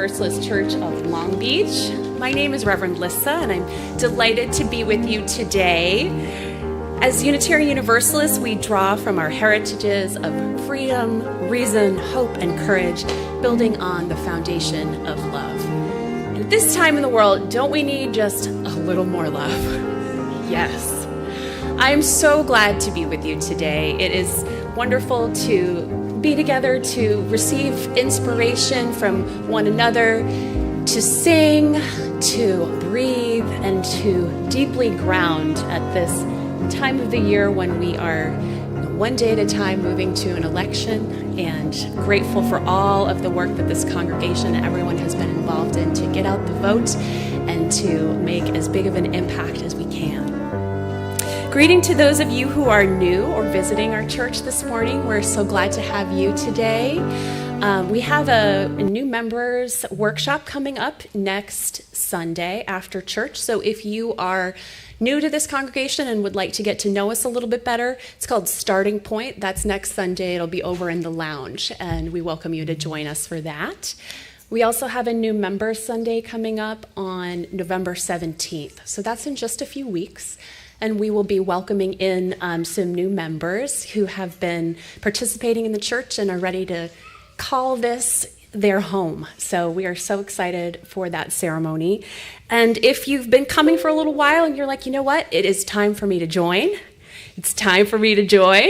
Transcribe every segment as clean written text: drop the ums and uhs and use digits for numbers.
Universalist Church of Long Beach. My name is Reverend Lissa, and I'm delighted to be with you today. As Unitarian Universalists, we draw from our heritages of freedom, reason, hope, and courage, building on the foundation of love. And at this time in the world, don't we need just a little more love? Yes. I'm so glad to be with you today. It is wonderful to be together, to receive inspiration from one another, to sing, to breathe, and to deeply ground at this time of the year when we are one day at a time moving to an election, and grateful for all of the work that this congregation and everyone has been involved in to get out the vote and to make as big of an impact as we can. Greeting to those of you who are new or visiting our church this morning. We're so glad to have you today. We have a new members workshop coming up next Sunday after church. So if you are new to this congregation and would like to get to know us a little bit better, it's called Starting Point. That's next Sunday. It'll be over in the lounge, and we welcome you to join us for that. We also have a new member Sunday coming up on November 17th. So that's in just a few weeks. And we will be welcoming in some new members who have been participating in the church and are ready to call this their home. So we are so excited for that ceremony. And if you've been coming for a little while and you're like, you know what, it is time for me to join. It's time for me to join.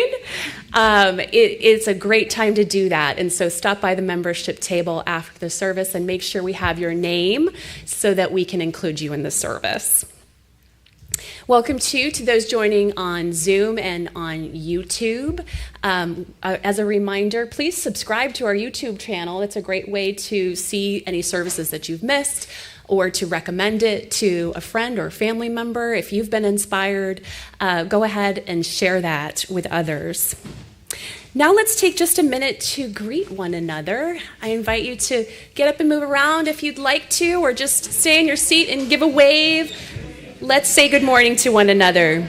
It's a great time to do that. And so stop by the membership table after the service and make sure we have your name so that we can include you in the service. Welcome to those joining on Zoom and on YouTube. As a reminder, please subscribe to our YouTube channel. It's a great way to see any services that you've missed or to recommend it to a friend or a family member. If you've been inspired, go ahead and share that with others. Now let's take just a minute to greet one another. I invite you to get up and move around if you'd like to, or just stay in your seat and give a wave. Let's say good morning to one another.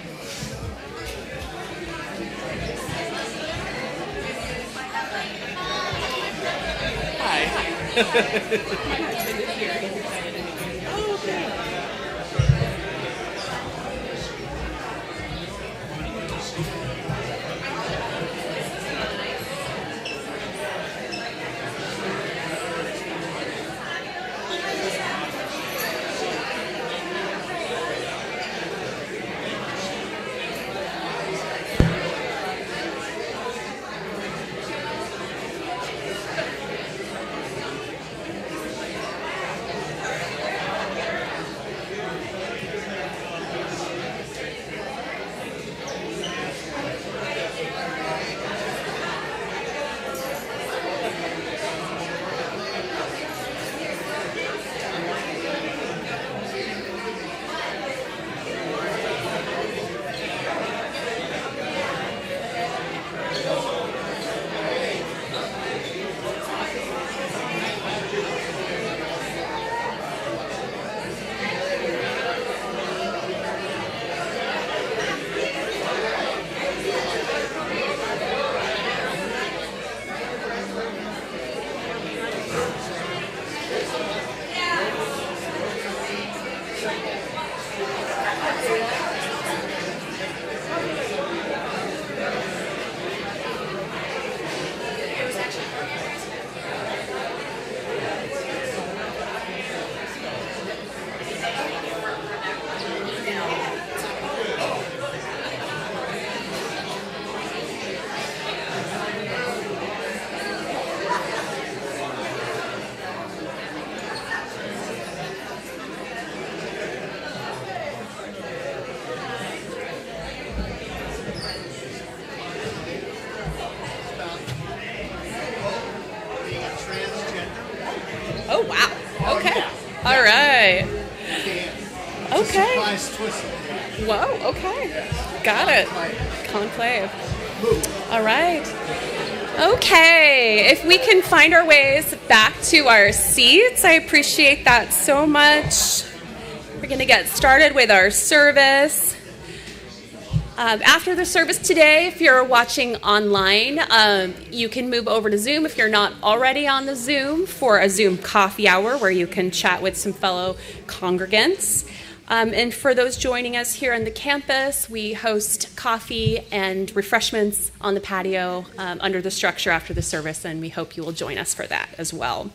Hi. Oh, wow. Okay. All right. Okay. Whoa, okay. Got it. Conclave. All right. Okay. If we can find our ways back to our seats, I appreciate that so much. We're going to get started with our service. After the service today, if you're watching online, you can move over to Zoom if you're not already on the Zoom for a Zoom coffee hour where you can chat with some fellow congregants. And for those joining us here on the campus, we host coffee and refreshments on the patio under the structure after the service, and we hope you will join us for that as well.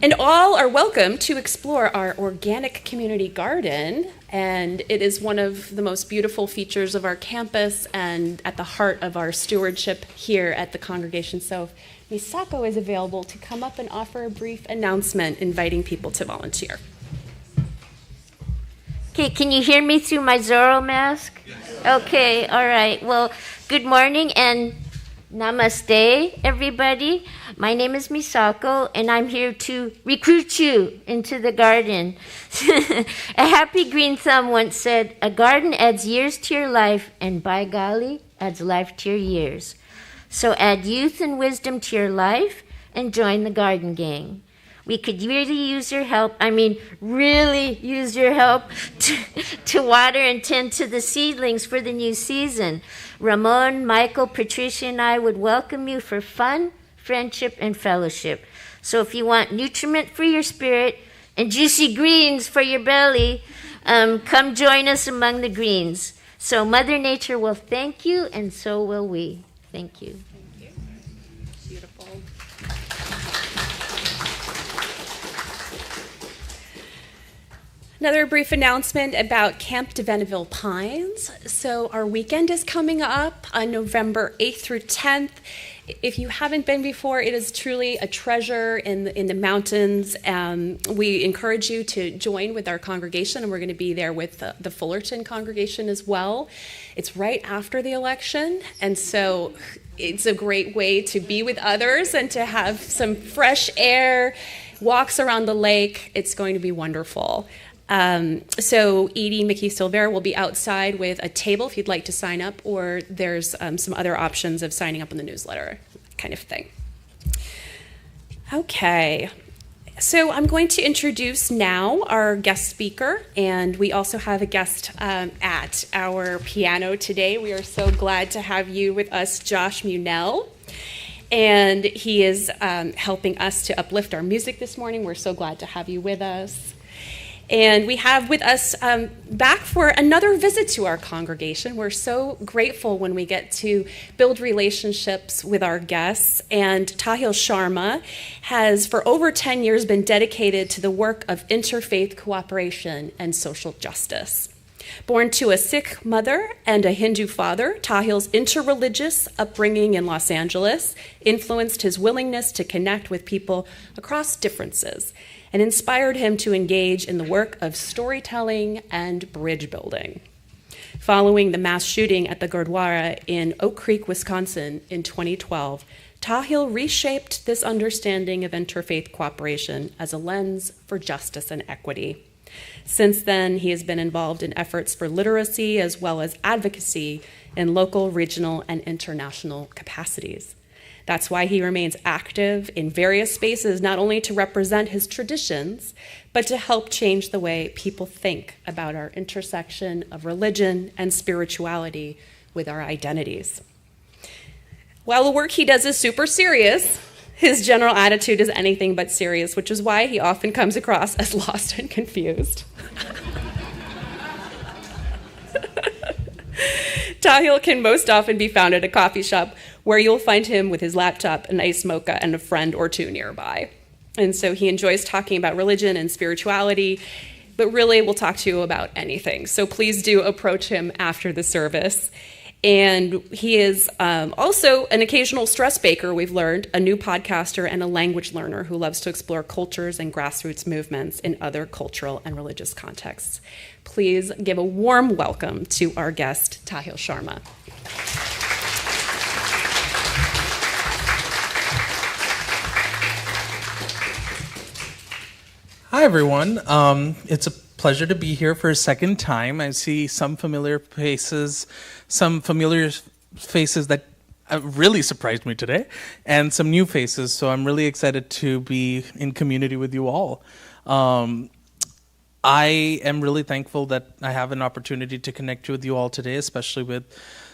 And all are welcome to explore our organic community garden, and it is one of the most beautiful features of our campus and at the heart of our stewardship here at the congregation. So Misako is available to come up and offer a brief announcement inviting people to volunteer. Okay, can you hear me through my Zorro mask? Okay, all right. Well, good morning and namaste, everybody. My name is Misako, and I'm here to recruit you into the garden. A happy green thumb once said, "A garden adds years to your life, and by golly, adds life to your years." So add youth and wisdom to your life and join the garden gang. We could really use your help, really use your help to water and tend to the seedlings for the new season. Ramon, Michael, Patricia, and I would welcome you for fun, friendship, and fellowship. So if you want nutriment for your spirit and juicy greens for your belly, come join us among the greens. So Mother Nature will thank you, and so will we. Thank you. Thank you. Beautiful. Another brief announcement about Camp de Venneville Pines. So our weekend is coming up on November 8th through 10th. If you haven't been before, it is truly a treasure in the mountains. We encourage you to join with our congregation, and we're going to be there with the Fullerton congregation as well. It's right after the election, and so it's a great way to be with others and to have some fresh air, walks around the lake. It's going to be wonderful. So Edie Mickey-Silver will be outside with a table if you'd like to sign up, or there's some other options of signing up on the newsletter kind of thing. Okay, so I'm going to introduce now our guest speaker, and we also have a guest at our piano today. We are so glad to have you with us, Josh Munell. And he is helping us to uplift our music this morning. We're so glad to have you with us. And we have with us back for another visit to our congregation. We're so grateful when we get to build relationships with our guests. And Tahil Sharma has, for over 10 years, been dedicated to the work of interfaith cooperation and social justice. Born to a Sikh mother and a Hindu father, Tahil's interreligious upbringing in Los Angeles influenced his willingness to connect with people across differences and inspired him to engage in the work of storytelling and bridge building. Following the mass shooting at the Gurdwara in Oak Creek, Wisconsin in 2012, Tahil reshaped this understanding of interfaith cooperation as a lens for justice and equity. Since then, he has been involved in efforts for literacy as well as advocacy in local, regional, and international capacities. That's why he remains active in various spaces, not only to represent his traditions, but to help change the way people think about our intersection of religion and spirituality with our identities. While the work he does is super serious, his general attitude is anything but serious, which is why he often comes across as lost and confused. Tahil can most often be found at a coffee shop where you'll find him with his laptop, an iced mocha, and a friend or two nearby. And so he enjoys talking about religion and spirituality, but really will talk to you about anything. So please do approach him after the service. And he is also an occasional stress baker, we've learned, a new podcaster, and a language learner who loves to explore cultures and grassroots movements in other cultural and religious contexts. Please give a warm welcome to our guest, Tahil Sharma. Hi, everyone. It's a pleasure to be here for a second time. I see some familiar faces that really surprised me today, and some new faces, so I'm really excited to be in community with you all. I am really thankful that I have an opportunity to connect with you all today, especially with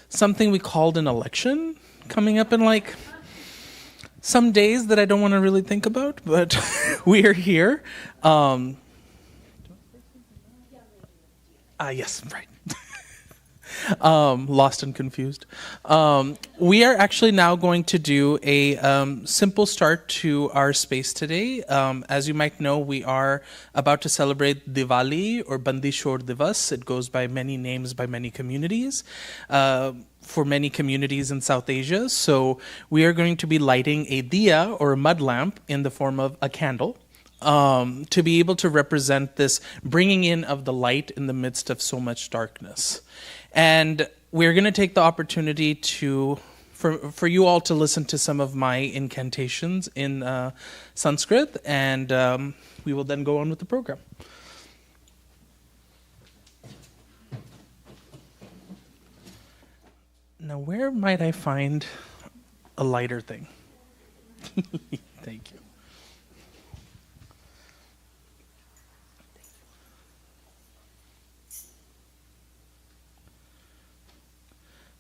something we called an election coming up in like some days that I don't want to really think about, but we are here. Yes, right. Lost and confused. We are actually now going to do a simple start to our space today. As you might know, we are about to celebrate Diwali or Bandi Chhor Divas. It goes by many names by many communities. For many communities in South Asia. So we are going to be lighting a diya or a mud lamp in the form of a candle to be able to represent this bringing in of the light in the midst of so much darkness. And we're going to take the opportunity for you all to listen to some of my incantations in Sanskrit, and we will then go on with the program. Now, where might I find a lighter thing? Thank you.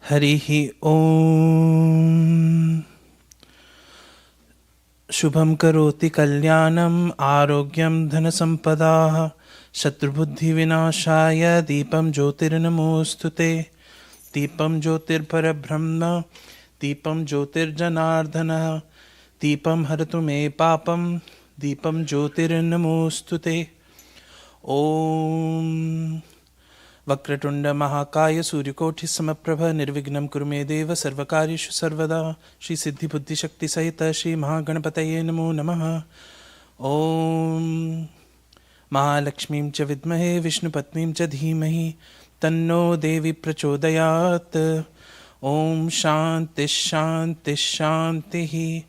Harihi Om. Shubham karoti kalyanam arogyam dhanasampadaha shatrubuddhi vinashaya deepam jyotirnamostute. Deepam Jyotir Parabrahma, Deepam Jyotir Janardhana, Deepam Haratu Me Papam, Deepam Jyotir Namostute. Om Vakratunda Mahakaya Suryakoti Samaprabha Nirvignam Kurume Deva Sarvakarishu Sarvada Shri Siddhi Buddhi Shakti Sahita Shri Mahaganapataye Namo Namaha. Om Mahalakshmim Cha Vidmahe Vishnupatnim Cha Dhimahi Tanno Devi Prachodayat. Om Shanti Shanti Shanti.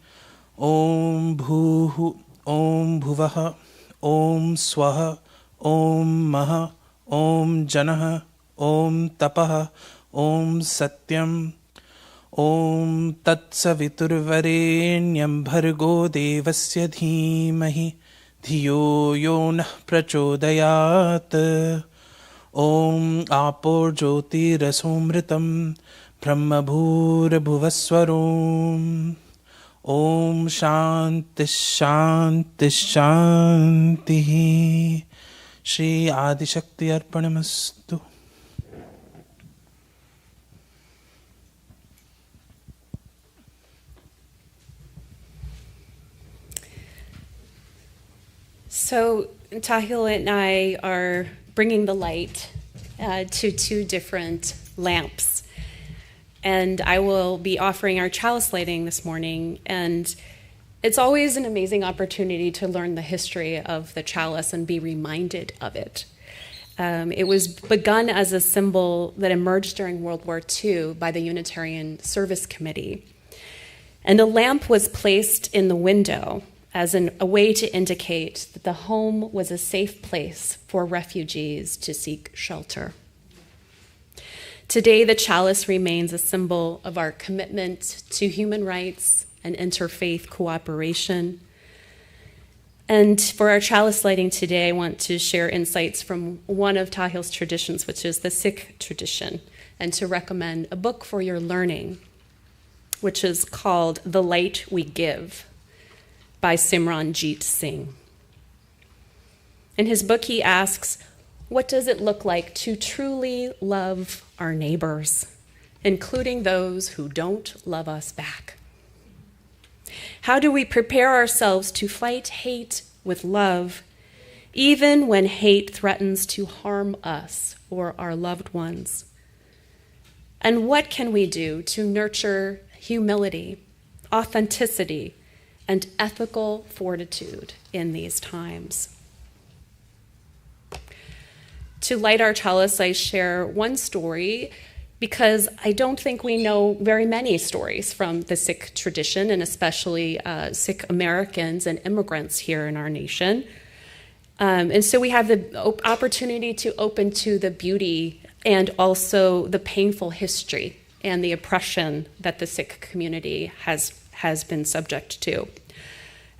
Om Bhuhu Om Bhuvaha Om Swaha Om Maha Om Janaha Om Tapaha Om Satyam. Om Tatsaviturvarenyam Bhargo Devasya Dhimahi Dhiyo Yonah Prachodayat. Om Apor Jyoti Rasomritam Brahma Bhura Bhuvaswarom. Om Shanti Shanti Shanti. Shri Adi Shakti Arpanamastu. So Tahil and I are bringing the light to two different lamps. And I will be offering our chalice lighting this morning. And it's always an amazing opportunity to learn the history of the chalice and be reminded of it. It was begun as a symbol that emerged during World War II by the Unitarian Service Committee. And a lamp was placed in the window as a way to indicate that the home was a safe place for refugees to seek shelter. Today, the chalice remains a symbol of our commitment to human rights and interfaith cooperation. And for our chalice lighting today, I want to share insights from one of Tahil's traditions, which is the Sikh tradition, and to recommend a book for your learning, which is called The Light We Give by Simranjeet Singh. In his book, he asks, what does it look like to truly love our neighbors, including those who don't love us back? How do we prepare ourselves to fight hate with love, even when hate threatens to harm us or our loved ones? And what can we do to nurture humility, authenticity, and ethical fortitude in these times? To light our chalice, I share one story because I don't think we know very many stories from the Sikh tradition, and especially Sikh Americans and immigrants here in our nation. And so we have the opportunity to open to the beauty and also the painful history and the oppression that the Sikh community has been subject to.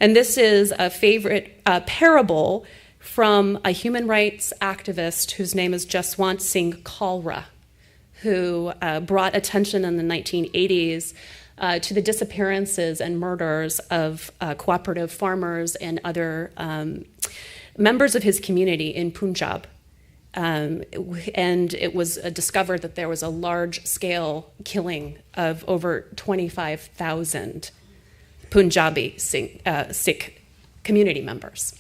And this is a favorite parable from a human rights activist whose name is Jaswant Singh Kalra, who brought attention in the 1980s to the disappearances and murders of cooperative farmers and other members of his community in Punjab. And it was discovered that there was a large-scale killing of over 25,000 Punjabi Sikh community members.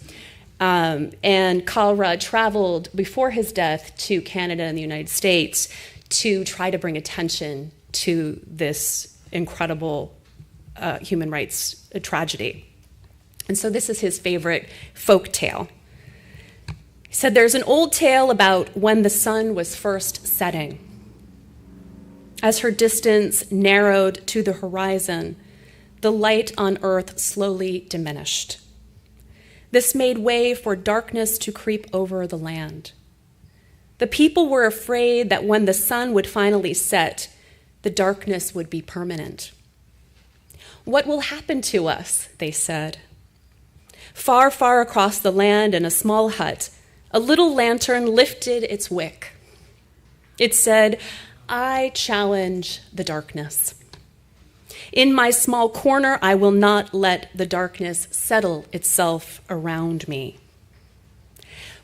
And Kalra traveled before his death to Canada and the United States to try to bring attention to this incredible human rights tragedy. And so this is his favorite folk tale. He said, "There's an old tale about when the sun was first setting. As her distance narrowed to the horizon, the light on earth slowly diminished. This made way for darkness to creep over the land. The people were afraid that when the sun would finally set, the darkness would be permanent. What will happen to us, they said. Far, far across the land in a small hut, a little lantern lifted its wick. It said, 'I challenge the darkness. In my small corner, I will not let the darkness settle itself around me.'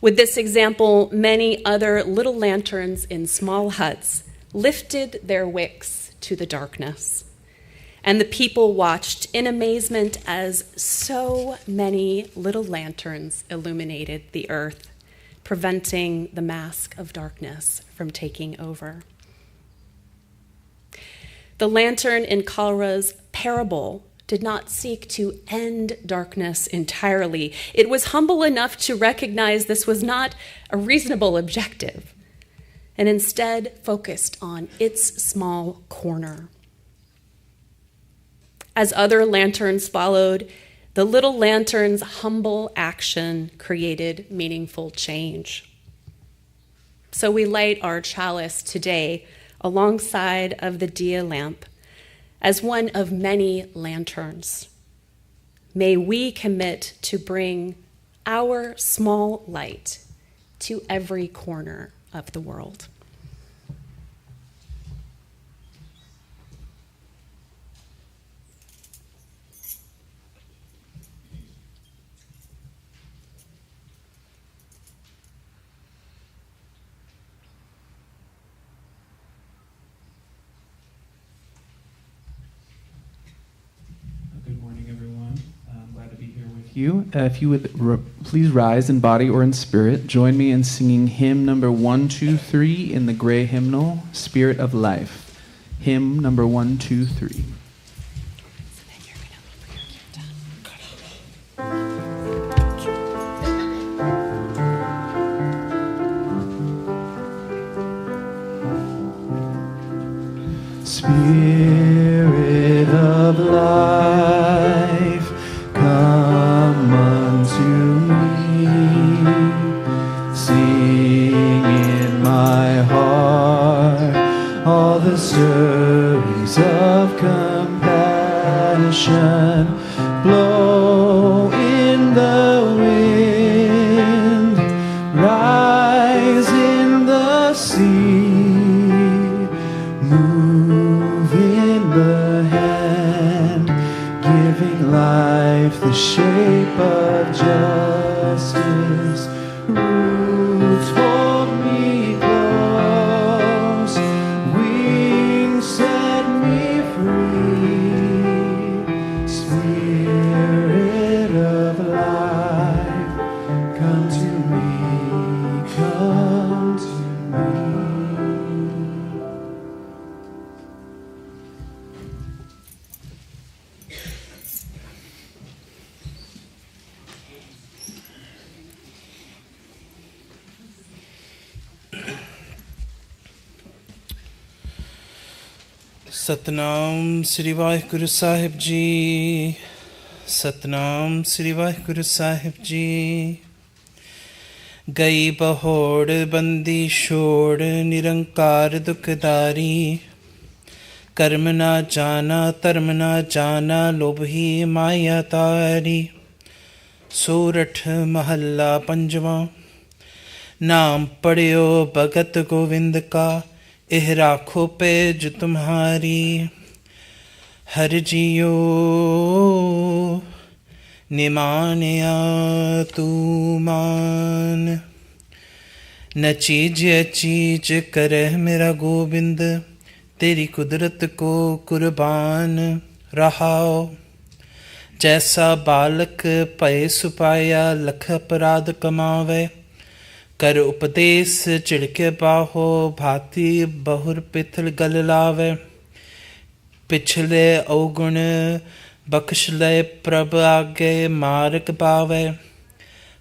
With this example, many other little lanterns in small huts lifted their wicks to the darkness, and the people watched in amazement as so many little lanterns illuminated the earth, preventing the mask of darkness from taking over." The lantern in Kalra's parable did not seek to end darkness entirely. It was humble enough to recognize this was not a reasonable objective, and instead focused on its small corner. As other lanterns followed, the little lantern's humble action created meaningful change. So we light our chalice today alongside of the Dia lamp as one of many lanterns. May we commit to bring our small light to every corner of the world. You. If you would please rise in body or in spirit, join me in singing hymn number 123 in the gray hymnal, Spirit of Life. Hymn number 123. Spirit of life, come unto me. Sing in my heart all the stories of compassion. Blow in the wind, rise in the sea. Move in the hand, giving life the shape of justice. Roots hold me close, wings set me free. Spirit of life, come to me, come to me. Satnam ਸ੍ਰੀ ਵਾਹਿਗੁਰੂ ਸਾਹਿਬ ਜੀ। ਸਤਨਾਮ ਸ੍ਰੀ ਵਾਹਿਗੁਰੂ ਸਾਹਿਬ ਜੀ। ਗਈ ਬਹੋੜ ਬੰਦੀ ਛੋੜ ਨਿਰੰਕਾਰ ਦੁਖਦਾਰੀ। ਕਰਮ ਨਾ ਜਾਣਾ ਧਰਮ ਨਾ ਜਾਣਾ ਲੋਭੀ ਮਾਇਆ ਤਾਰੀ। सोरठ महल्ला पंजवा। नाम पढ़ियो भगत गोविंद का, एह राखो पेज तुम्हारी। हर जियो निमानिया तू मान। न चीज चीज करह मेरा गोविंद, तेरी कुदरत को कुर्बान रहाओ। जैसा बालक पय सुपाया, लख अपराध कमावे। कर उपदेश चिड़के बाहो, भांति बहुर पिथल गल लावे। पिछले अवगुण बख्श लय, प्रभ आगे मार्ग पावे।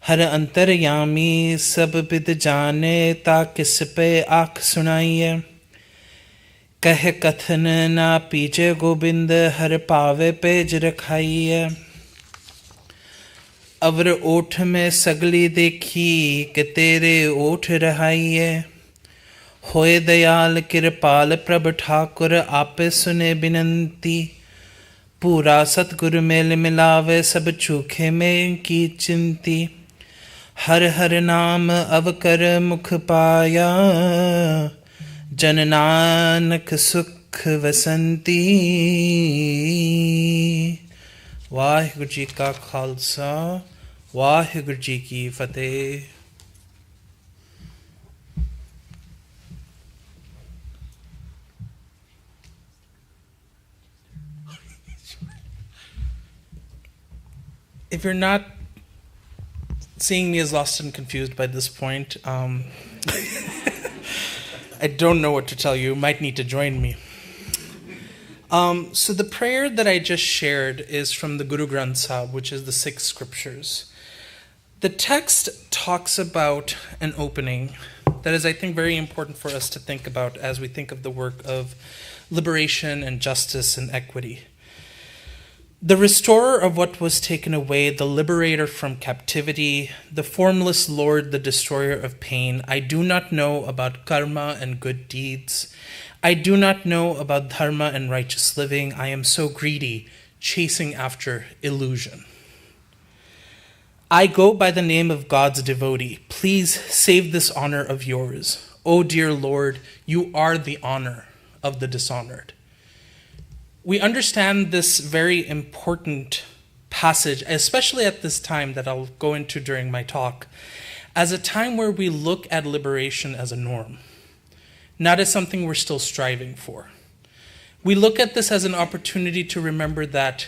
हर अंतरयामी सब विद जाने, ता किस पे आँख सुनाइए। कह कथन ना पीछे गोविंद, हर पावे पेज रखाइए। अवर ओठ में सगली देखी, कि तेरे ओठ रहाइए। होए दयाल कृपाल प्रभ ठाकुर, आपे सुने बिनंती। पूरा सतगुर मेल मिलावे, सब चूखे में की चिंती। हर हर नाम अवकर मुख पाया, जन नानक सुख वसंती। वाहिगुरु जी का खालसा, वाहिगुरु जी की फतेह। If you're not seeing me as lost and confused by this point, I don't know what to tell you. You might need to join me. So the prayer that I just shared is from the Guru Granth Sahib, which is the 6 scriptures. The text talks about an opening that is, I think, very important for us to think about as we think of the work of liberation and justice and equity. The restorer of what was taken away, the liberator from captivity, the formless Lord, the destroyer of pain. I do not know about karma and good deeds. I do not know about dharma and righteous living. I am so greedy, chasing after illusion. I go by the name of God's devotee. Please save this honor of yours. O dear Lord, you are the honor of the dishonored. We understand this very important passage, especially at this time that I'll go into during my talk, as a time where we look at liberation as a norm, not as something we're still striving for. We look at this as an opportunity to remember that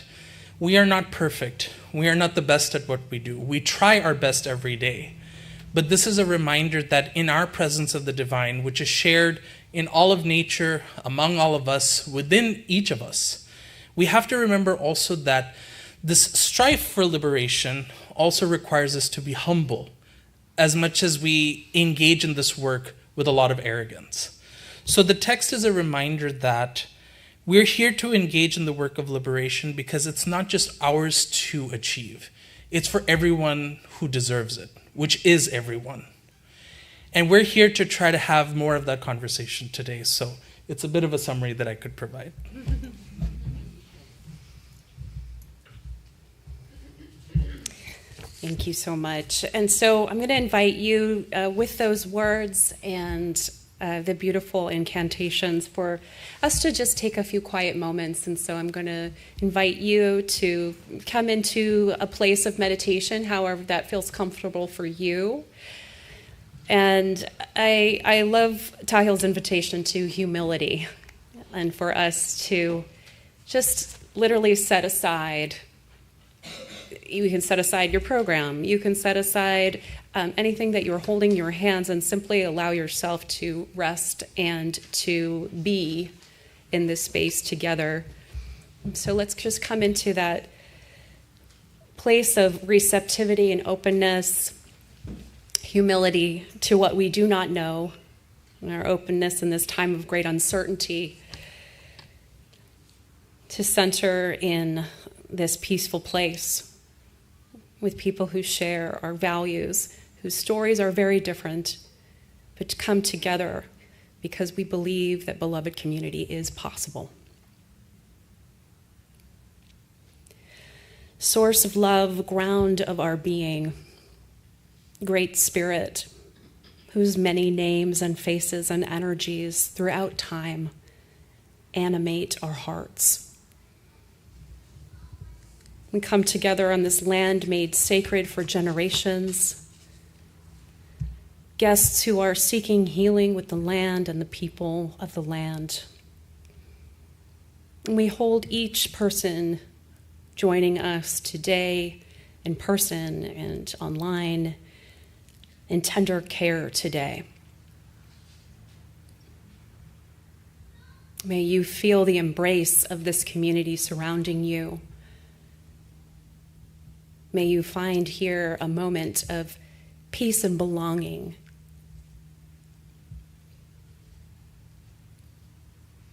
we are not perfect. We are not the best at what we do. We try our best every day. But this is a reminder that in our presence of the divine, which is shared in all of nature, among all of us, within each of us, we have to remember also that this strife for liberation also requires us to be humble as much as we engage in this work with a lot of arrogance. So the text is a reminder that we're here to engage in the work of liberation because it's not just ours to achieve. It's for everyone who deserves it, which is everyone. And we're here to try to have more of that conversation today. So it's a bit of a summary that I could provide. Thank you so much. And so I'm going to invite you with those words and the beautiful incantations for us to just take a few quiet moments. And so I'm going to invite you to come into a place of meditation, however that feels comfortable for you. And I love Tahil's invitation to humility and for us to just literally set aside. You can set aside your program. You can set aside anything that you're holding in your hands and simply allow yourself to rest and to be in this space together. So let's just come into that place of receptivity and openness, humility to what we do not know, and our openness in this time of great uncertainty to center in this peaceful place with people who share our values, whose stories are very different, but to come together because we believe that beloved community is possible. source of love, ground of our being, great spirit, whose many names and faces and energies throughout time animate our hearts. We come together on this land made sacred for generations, guests who are seeking healing with the land and the people of the land. And we hold each person joining us today in person and online in tender care today. May you feel the embrace of this community surrounding you. May you find here a moment of peace and belonging.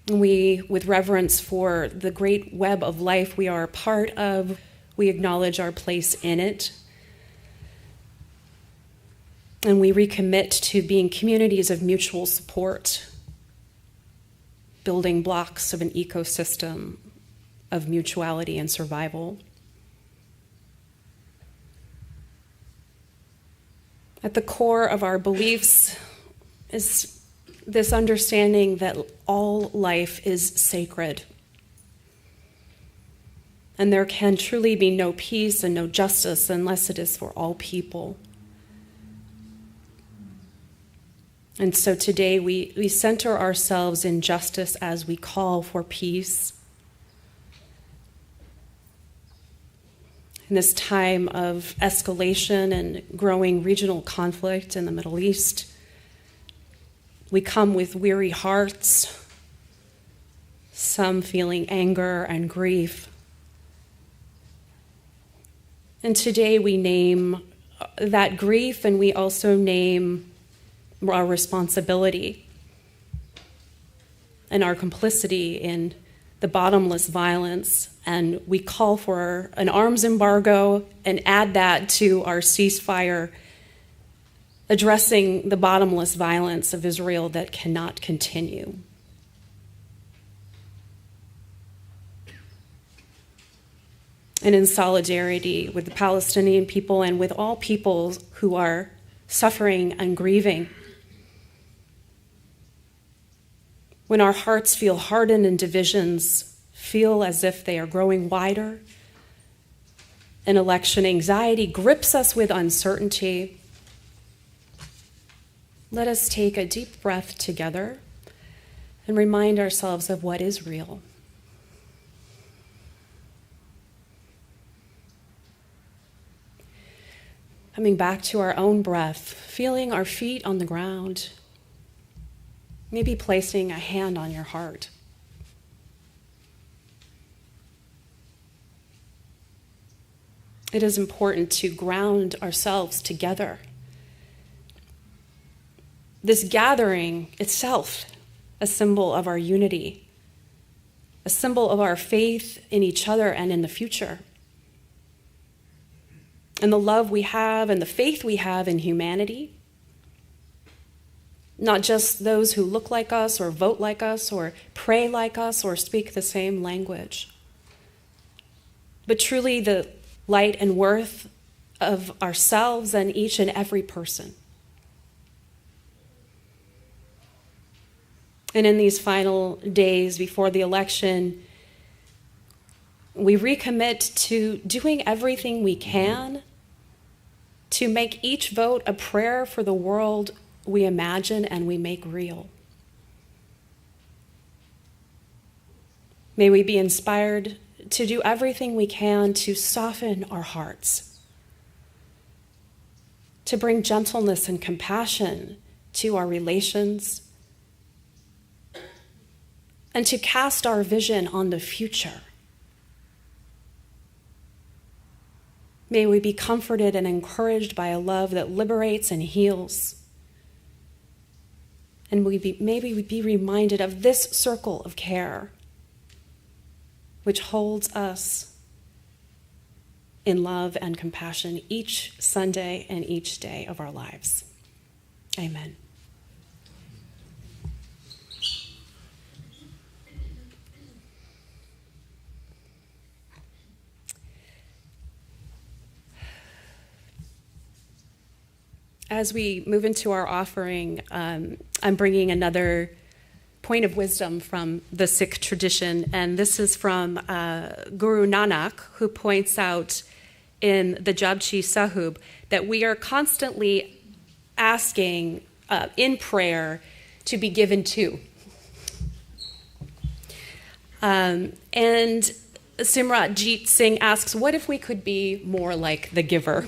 We, with reverence for the great web of life we are a part of, we acknowledge our place in it. And we recommit to being communities of mutual support, building blocks of an ecosystem of mutuality and survival. At the core of our beliefs is this understanding that all life is sacred. And there can truly be no peace and no justice unless it is for all people. And so today we center ourselves in justice as we call for peace. In this time of escalation and growing regional conflict in the Middle East, we come with weary hearts, some feeling anger and grief. And today we name that grief, and we also name our responsibility and our complicity in the bottomless violence. And we call for an arms embargo and add that to our ceasefire, addressing the bottomless violence of Israel that cannot continue. And in solidarity with the Palestinian people and with all peoples who are suffering and grieving. When our hearts feel hardened and divisions feel as if they are growing wider, and election anxiety grips us with uncertainty, let us take a deep breath together and remind ourselves of what is real. Coming back to our own breath, feeling our feet on the ground, maybe placing a hand on your heart. It is important to ground ourselves together. This gathering itself, a symbol of our unity, a symbol of our faith in each other and in the future, and the love we have and the faith we have in humanity. Not just those who look like us or vote like us or pray like us or speak the same language, but truly the light and worth of ourselves and each and every person. And in these final days before the election, we recommit to doing everything we can to make each vote a prayer for the world we imagine and we make real. May we be inspired to do everything we can to soften our hearts, to bring gentleness and compassion to our relations, and to cast our vision on the future. May we be comforted and encouraged by a love that liberates and heals. And maybe we be reminded of this circle of care, which holds us in love and compassion each Sunday and each day of our lives. Amen. As we move into our offering, I'm bringing another point of wisdom from the Sikh tradition, and this is from Guru Nanak, who points out in the Japji Sahib that we are constantly asking in prayer to be given to. And Simrat Jeet Singh asks, what if we could be more like the giver?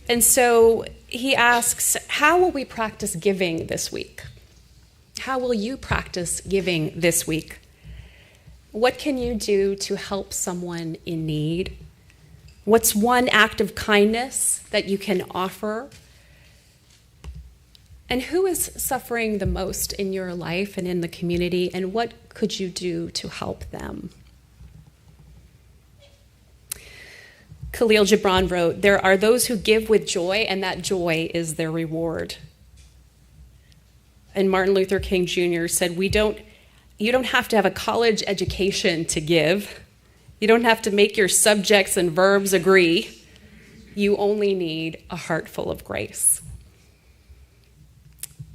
And so he asks, how will we practice giving this week? How will you practice giving this week? What can you do to help someone in need? What's one act of kindness that you can offer? And who is suffering the most in your life and in the community, and what could you do to help them? Khalil Gibran wrote, there are those who give with joy, and that joy is their reward. And Martin Luther King Jr. said, you don't have to have a college education to give. You don't have to make your subjects and verbs agree. You only need a heart full of grace.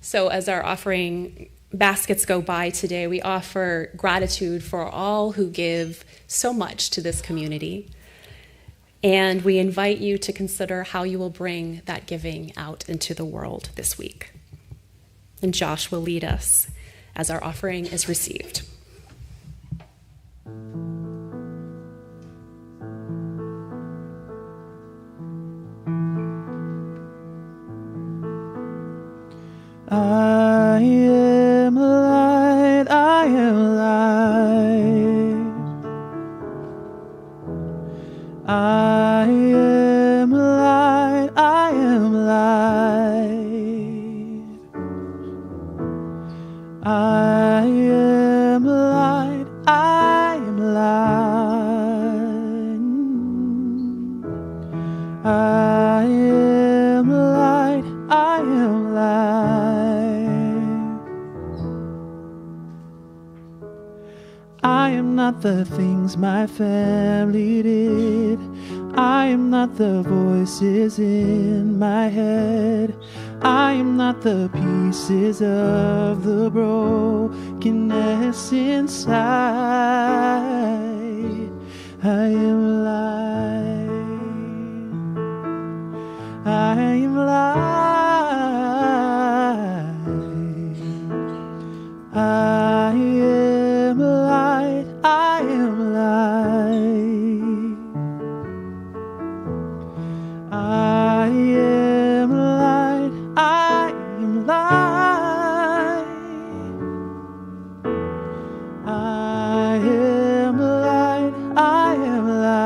So as our offering baskets go by today, we offer gratitude for all who give so much to this community. And we invite you to consider how you will bring that giving out into the world this week. And Josh will lead us as our offering is received. I am light, I am light. I am light, I am light. I am light, I am light. I am light, I am light. I am not the things my family did. I am not the voices in my head. I am not the pieces of the brokenness inside. I am light. I am light. I am light. I am light. I am light. I am light. I am light. I am light.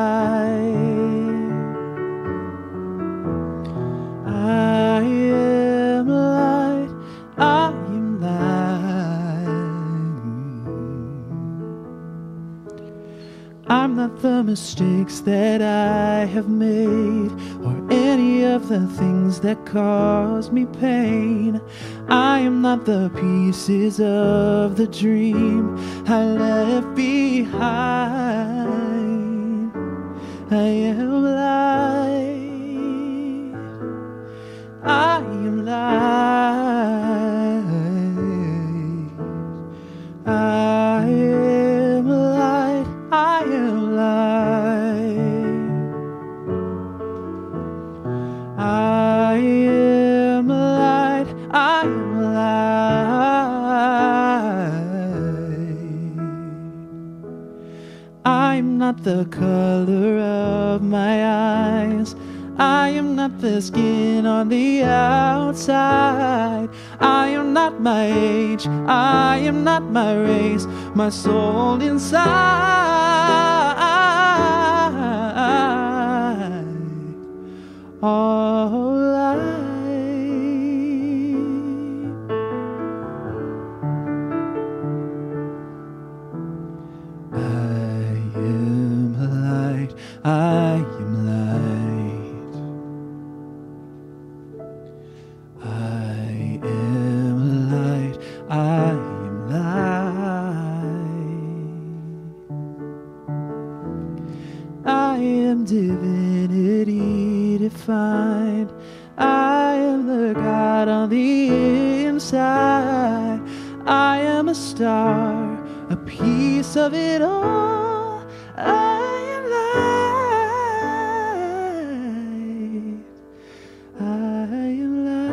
I am light. I am light. I'm not the mistakes that I have made, or any of the things that cause me pain. I am not the pieces of the dream I left behind. I am light. I am light. I am light. I am light. I am light. I am light. I'm not the color of my eyes. I am not the skin on the outside. I am not my age. I am not my race. My soul inside. All light. I am light. I am light. I am light. I am light. I am divinity find I am the God on the inside. I am a star, a piece of it all. I am light. I am light.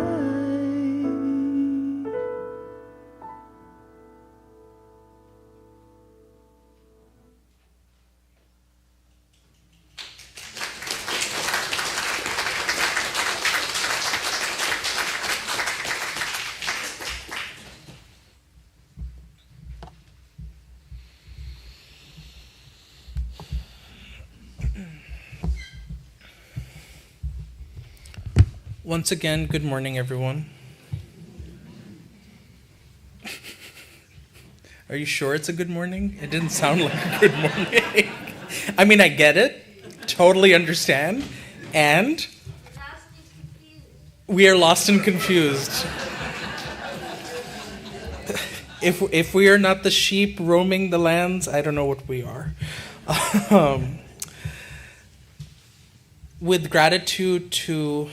Once again, good morning, everyone. Are you sure it's a good morning? It didn't sound like a good morning. I mean, I get it, totally understand, and we are lost and confused. If we are not the sheep roaming the lands, I don't know what we are. With gratitude to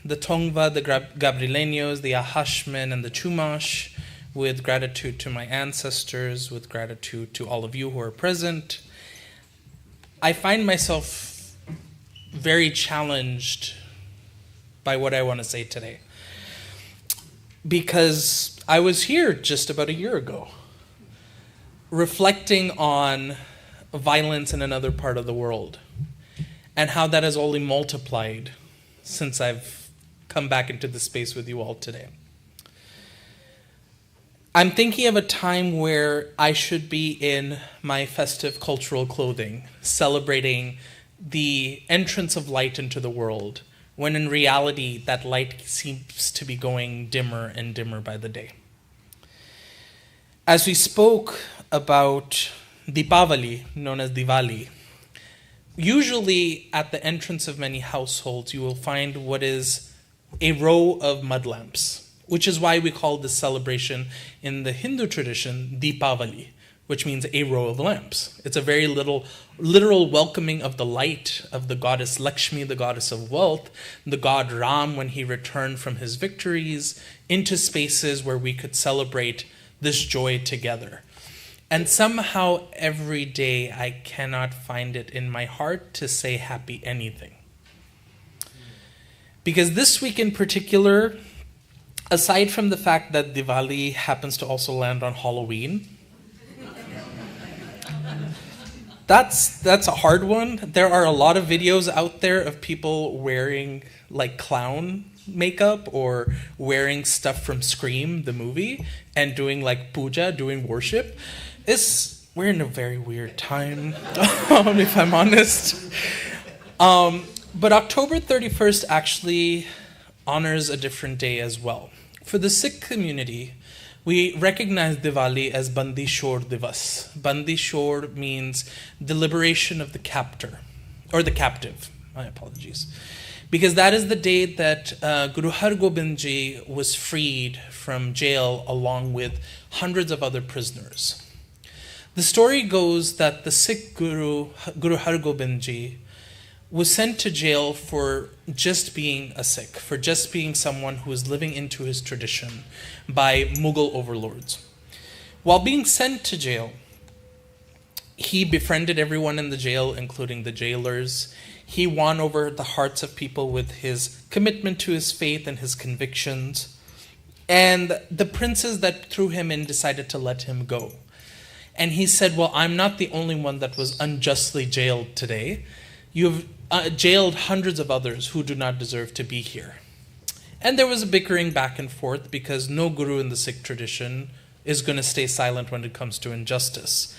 the Tongva, the Gabrieleños, the Ahashmen, and the Chumash, with gratitude to my ancestors, with gratitude to all of you who are present, I find myself very challenged by what I want to say today. Because I was here just about a year ago, reflecting on violence in another part of the world, and how that has only multiplied since I've come back into the space with you all today. I'm thinking of a time where I should be in my festive cultural clothing, celebrating the entrance of light into the world, when in reality that light seems to be going dimmer and dimmer by the day. As we spoke about Deepavali, known as Diwali, usually at the entrance of many households you will find what is a row of mud lamps, which is why we call this celebration in the Hindu tradition Deepavali, which means a row of lamps. It's a very literal welcoming of the light of the goddess Lakshmi, the goddess of wealth, the god Ram when he returned from his victories, into spaces where we could celebrate this joy together. And somehow every day I cannot find it in my heart to say happy anything. Because this week in particular, aside from the fact that Diwali happens to also land on Halloween, that's a hard one. There are a lot of videos out there of people wearing like clown makeup or wearing stuff from Scream, the movie, and doing like puja, doing worship. We're in a very weird time, if I'm honest. But October 31st actually honors a different day as well. For the Sikh community, we recognize Diwali as Bandi Shor Divas. Bandi Shor means the liberation of the captor, or the captive, my apologies. Because that is the day that Guru Har Gobind Ji was freed from jail along with hundreds of other prisoners. The story goes that the Sikh Guru Har Gobind Ji was sent to jail for just being a Sikh, for just being someone who was living into his tradition by Mughal overlords. While being sent to jail, he befriended everyone in the jail, including the jailers. He won over the hearts of people with his commitment to his faith and his convictions. And the princes that threw him in decided to let him go. And he said, well, I'm not the only one that was unjustly jailed today. You've jailed hundreds of others who do not deserve to be here. And there was a bickering back and forth because no guru in the Sikh tradition is going to stay silent when it comes to injustice.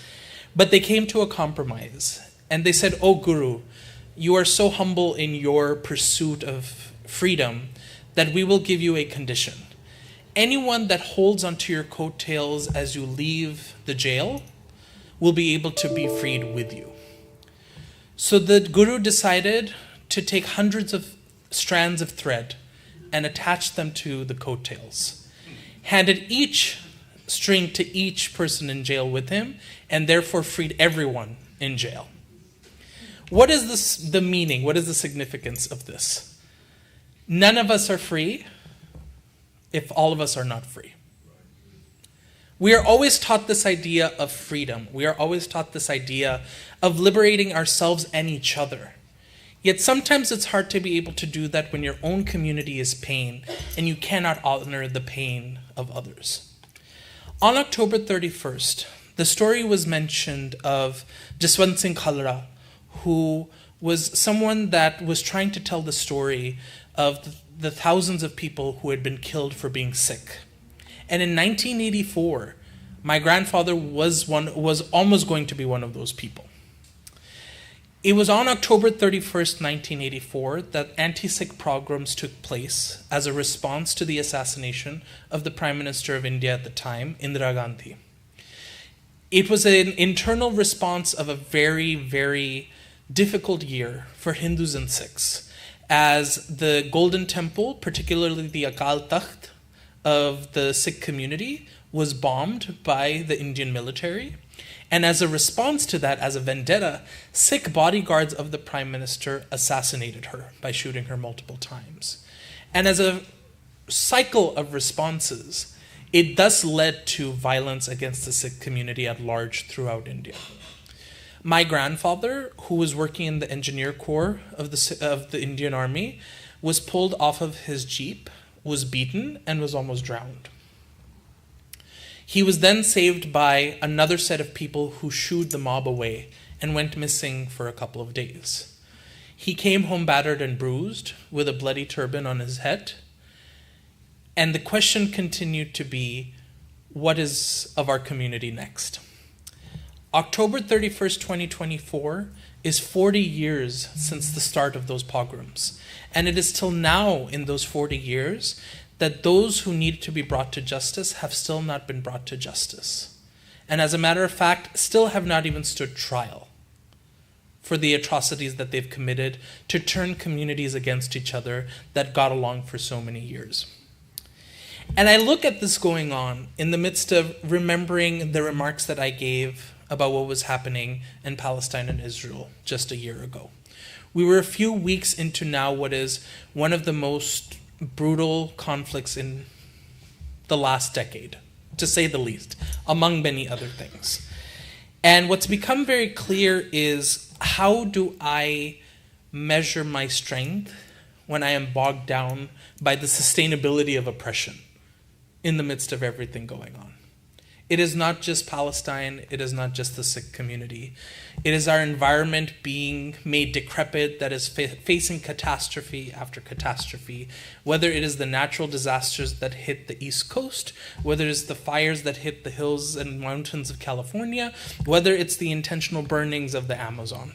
But they came to a compromise. And they said, oh, Guru, you are so humble in your pursuit of freedom that we will give you a condition. Anyone that holds onto your coattails as you leave the jail will be able to be freed with you. So the Guru decided to take hundreds of strands of thread and attach them to the coattails, handed each string to each person in jail with him, and therefore freed everyone in jail. What is the meaning? What is the significance of this? None of us are free if all of us are not free. We are always taught this idea of freedom. We are always taught this idea of liberating ourselves and each other. Yet sometimes it's hard to be able to do that when your own community is pain and you cannot honor the pain of others. On October 31st, the story was mentioned of Jaswant Singh Khalra, who was someone that was trying to tell the story of the thousands of people who had been killed for being Sikh. And in 1984, my grandfather was almost going to be one of those people. It was on October 31st, 1984, that anti-Sikh pogroms took place as a response to the assassination of the Prime Minister of India at the time, Indira Gandhi. It was an internal response of a very, very difficult year for Hindus and Sikhs, as the Golden Temple, particularly the Akal Takht of the Sikh community, was bombed by the Indian military. And as a response to that, as a vendetta, Sikh bodyguards of the Prime Minister assassinated her by shooting her multiple times. And as a cycle of responses, it thus led to violence against the Sikh community at large throughout India. My grandfather, who was working in the engineer corps of the Indian Army, was pulled off of his jeep, was beaten, and was almost drowned. He was then saved by another set of people who shooed the mob away and went missing for a couple of days. He came home battered and bruised with a bloody turban on his head. And the question continued to be, what is of our community next? October 31st, 2024 is 40 years since the start of those pogroms. And it is till now in those 40 years that those who need to be brought to justice have still not been brought to justice. And as a matter of fact, still have not even stood trial for the atrocities that they've committed to turn communities against each other that got along for so many years. And I look at this going on in the midst of remembering the remarks that I gave about what was happening in Palestine and Israel just a year ago. We were a few weeks into now what is one of the most brutal conflicts in the last decade, to say the least, among many other things. And what's become very clear is, how do I measure my strength when I am bogged down by the sustainability of oppression in the midst of everything going on? It is not just Palestine, it is not just the Sikh community. It is our environment being made decrepit, that is facing catastrophe after catastrophe, whether it is the natural disasters that hit the East Coast, whether it is the fires that hit the hills and mountains of California, whether it's the intentional burnings of the Amazon,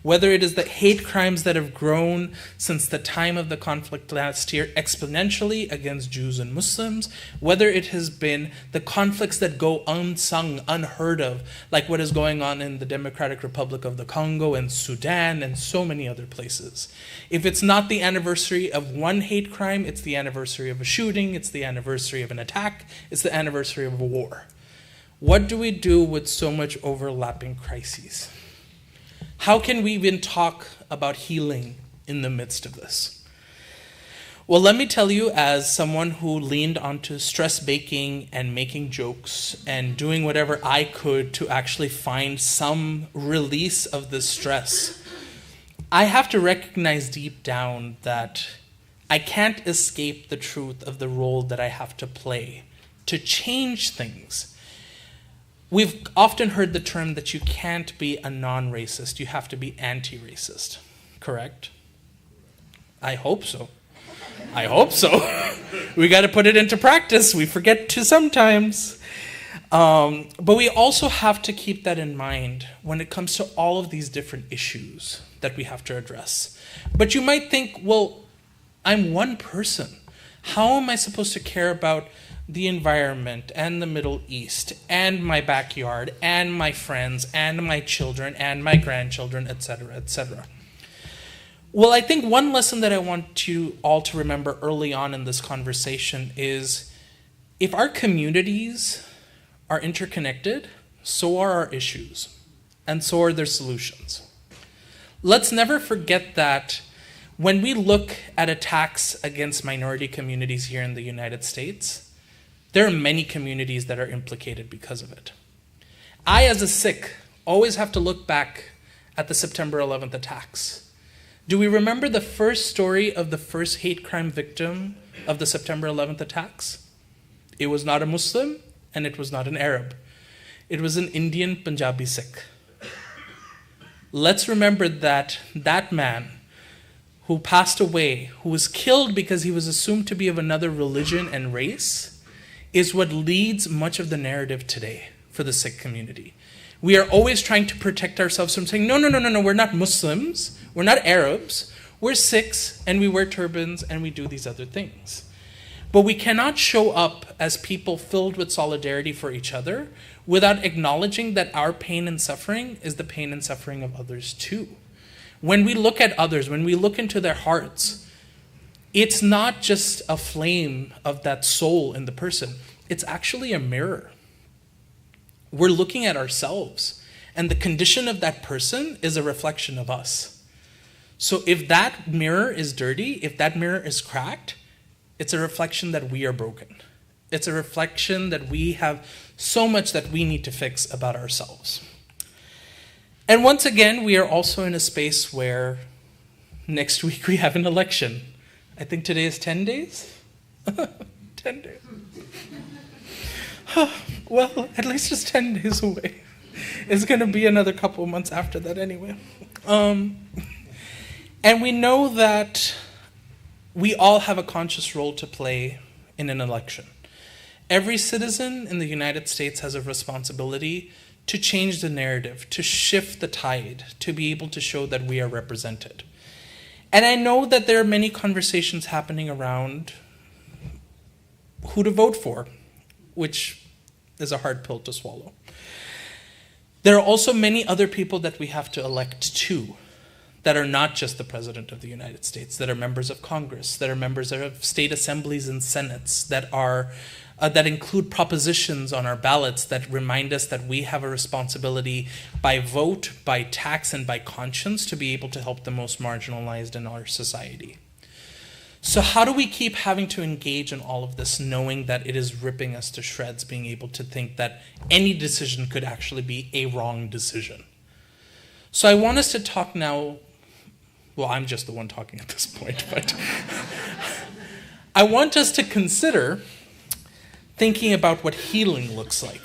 whether it is the hate crimes that have grown since the time of the conflict last year exponentially against Jews and Muslims, whether it has been the conflicts that go unsung, unheard of, like what is going on in the Democratic Republic of the Congo and Sudan and so many other places. If it's not the anniversary of one hate crime, it's the anniversary of a shooting, it's the anniversary of an attack, it's the anniversary of a war. What do we do with so much overlapping crises? How can we even talk about healing in the midst of this? Well, let me tell you, as someone who leaned onto stress baking and making jokes and doing whatever I could to actually find some release of this stress, I have to recognize deep down that I can't escape the truth of the role that I have to play to change things. We've often heard the term that you can't be a non-racist, you have to be anti-racist, correct? I hope so. I hope so. We got to put it into practice. We forget to sometimes. But we also have to keep that in mind when it comes to all of these different issues that we have to address. But you might think, well, I'm one person. How am I supposed to care about the environment and the Middle East and my backyard and my friends and my children and my grandchildren, etc., etc.? Well, I think one lesson that I want you all to remember early on in this conversation is, if our communities are interconnected, so are our issues, and so are their solutions. Let's never forget that When we look at attacks against minority communities here in the United States, there are many communities that are implicated because of it. I, as a Sikh, always have to look back at the September 11th attacks. Do we remember the first story of the first hate crime victim of the September 11th attacks? It was not a Muslim, and it was not an Arab. It was an Indian Punjabi Sikh. Let's remember that that man who passed away, who was killed because he was assumed to be of another religion and race, is what leads much of the narrative today for the Sikh community. We are always trying to protect ourselves from saying, no, we're not Muslims, we're not Arabs, we're Sikhs, and we wear turbans, and we do these other things. But we cannot show up as people filled with solidarity for each other without acknowledging that our pain and suffering is the pain and suffering of others too. When we look at others, when we look into their hearts, it's not just a flame of that soul in the person. It's actually a mirror. We're looking at ourselves, and the condition of that person is a reflection of us. So if that mirror is dirty, if that mirror is cracked, it's a reflection that we are broken. It's a reflection that we have so much that we need to fix about ourselves. And once again, we are also in a space where next week we have an election. I think today is 10 days? 10 days. Well, at least it's 10 days away. It's going to be another couple of months after that anyway. And we know that we all have a conscious role to play in an election. Every citizen in the United States has a responsibility to change the narrative, to shift the tide, to be able to show that we are represented. And I know that there are many conversations happening around who to vote for, which is a hard pill to swallow. There are also many other people that we have to elect too, that are not just the President of the United States, that are members of Congress, that are members of state assemblies and senates, that are that include propositions on our ballots that remind us that we have a responsibility by vote, by tax, and by conscience to be able to help the most marginalized in our society. So how do we keep having to engage in all of this, knowing that it is ripping us to shreds, being able to think that any decision could actually be a wrong decision? So I want us to talk now, well, I'm just the one talking at this point, but I want us to consider thinking about what healing looks like.